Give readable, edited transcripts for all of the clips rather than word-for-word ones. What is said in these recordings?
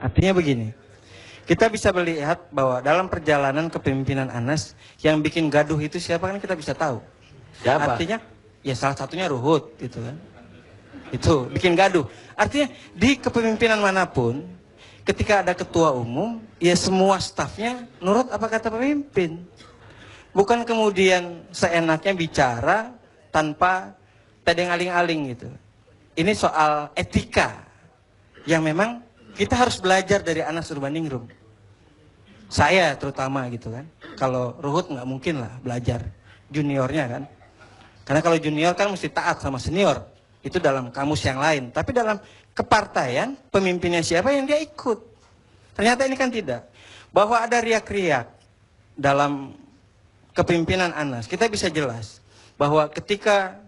Artinya begini, kita bisa melihat bahwa dalam perjalanan kepemimpinan Anas yang bikin gaduh itu siapa kan kita bisa tahu. Siapa? Artinya ya salah satunya Ruhut gitu kan. Itu bikin gaduh. Artinya di kepemimpinan manapun ketika ada ketua umum ya semua stafnya nurut apa kata pemimpin. Bukan kemudian seenaknya bicara tanpa tedeng aling-aling gitu. Ini soal etika yang memang kita harus belajar dari Anas Urbaningrum. Saya terutama gitu kan. Kalau Ruhut nggak mungkin lah belajar juniornya kan. Karena kalau junior kan mesti taat sama senior. Itu dalam kamus yang lain. Tapi dalam kepartaian pemimpinnya siapa yang dia ikut. Ternyata ini kan tidak. Bahwa ada riak-riak dalam kepemimpinan Anas, kita bisa jelas bahwa ketika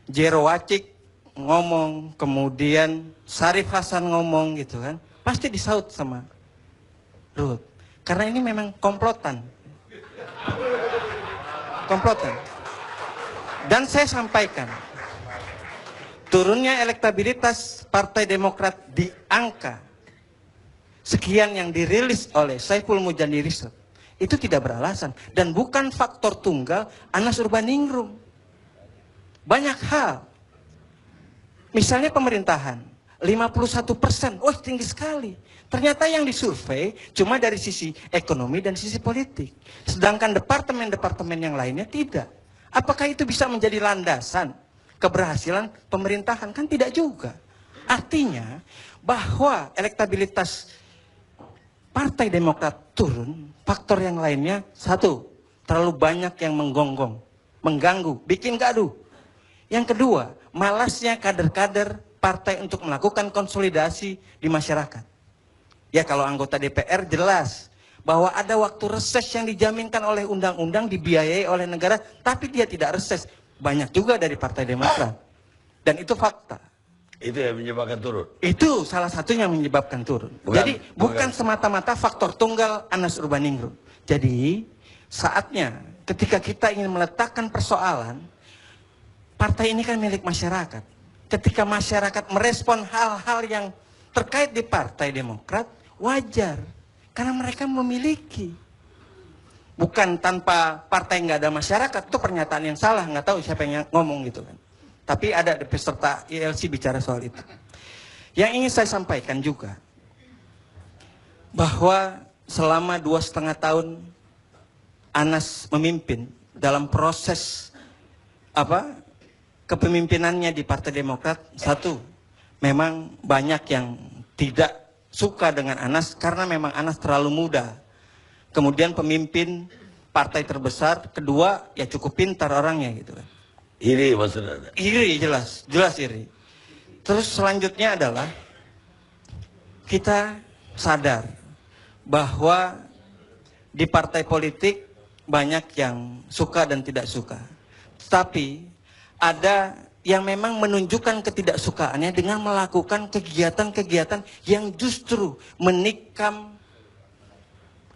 Jero Wacik ngomong, kemudian Sarif Hasan ngomong gitu kan, pasti disaut sama Ruhut. Karena ini memang komplotan. Komplotan. Dan saya sampaikan, turunnya elektabilitas Partai Demokrat di angka sekian yang dirilis oleh Saiful Mujani Research itu tidak beralasan dan bukan faktor tunggal Anas Urbaningrum. Banyak hal. Misalnya pemerintahan 51%, wah tinggi sekali. Ternyata yang disurvei cuma dari sisi ekonomi dan sisi politik. Sedangkan departemen-departemen yang lainnya tidak. Apakah itu bisa menjadi landasan keberhasilan pemerintahan? Kan tidak juga. Artinya bahwa elektabilitas Partai Demokrat turun, faktor yang lainnya, satu, terlalu banyak yang menggonggong, mengganggu, bikin gaduh. Yang kedua, malasnya kader-kader partai untuk melakukan konsolidasi di masyarakat. Ya kalau anggota DPR jelas bahwa ada waktu reses yang dijaminkan oleh undang-undang, dibiayai oleh negara, tapi dia tidak reses. Banyak juga dari Partai Demokrat. Dan itu fakta. Itu yang menyebabkan turun. Itu salah satunya yang menyebabkan turun. Jadi bukan semata-mata faktor tunggal Anas Urbaningrum. Jadi saatnya ketika kita ingin meletakkan persoalan, partai ini kan milik masyarakat. Ketika masyarakat merespon hal-hal yang terkait di Partai Demokrat, wajar. Karena mereka memiliki. Bukan tanpa partai nggak ada masyarakat, itu pernyataan yang salah. Nggak tahu siapa yang ngomong gitu kan. Tapi ada peserta ILC bicara soal itu. Yang ingin saya sampaikan juga, bahwa selama 2,5 tahun Anas memimpin dalam proses kepemimpinannya di Partai Demokrat, satu, memang banyak yang tidak suka dengan Anas karena memang Anas terlalu muda. Kemudian pemimpin partai terbesar, kedua ya cukup pintar orangnya gitu kan. Iri maksudnya. Iri, jelas iri. Terus selanjutnya adalah kita sadar bahwa di partai politik banyak yang suka dan tidak suka. Tapi ada yang memang menunjukkan ketidaksukaannya dengan melakukan kegiatan-kegiatan yang justru menikam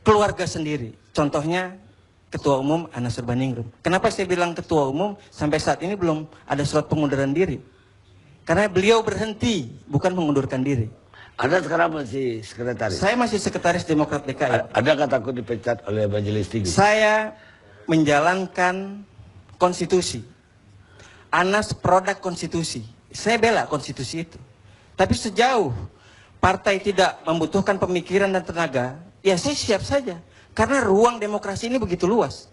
keluarga sendiri. Contohnya Ketua Umum Anas Urbaningrum. Kenapa saya bilang Ketua Umum? Sampai saat ini belum ada surat pengunduran diri. Karena beliau berhenti, bukan mengundurkan diri. Anda sekarang masih sekretaris? Saya masih sekretaris Demokrat DKI. Ada nggak takut dipecat oleh Majelis Tinggi? Saya menjalankan konstitusi. Anas produk konstitusi. Saya bela konstitusi itu. Tapi sejauh partai tidak membutuhkan pemikiran dan tenaga, ya saya siap saja. Karena ruang demokrasi ini begitu luas.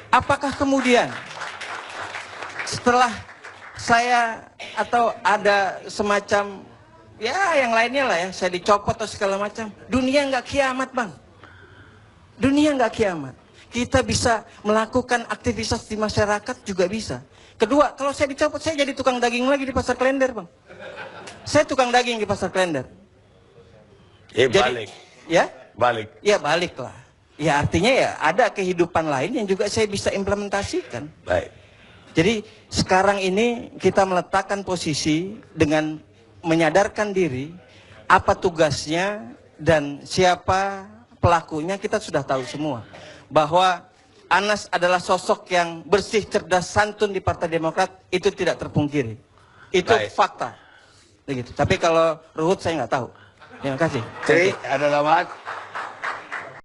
Apakah kemudian setelah saya atau ada semacam ya yang lainnya lah ya, saya dicopot atau segala macam, dunia nggak kiamat bang. Dunia nggak kiamat. Kita bisa melakukan aktivitas di masyarakat juga bisa. Kedua, kalau saya dicopot saya jadi tukang daging lagi di Pasar Klender bang. Saya tukang daging di Pasar Klender. Balik. Ya? Balik. Ya baliklah. Ya artinya ya ada kehidupan lain yang juga saya bisa implementasikan. Baik. Jadi sekarang ini kita meletakkan posisi dengan menyadarkan diri apa tugasnya dan siapa pelakunya kita sudah tahu semua. Bahwa Anas adalah sosok yang bersih, cerdas, santun di Partai Demokrat itu tidak terpungkiri. Itu Baik. fakta. Begitu. Tapi kalau Ruhut saya nggak tahu. Terima kasih. Tri, ada tambahan?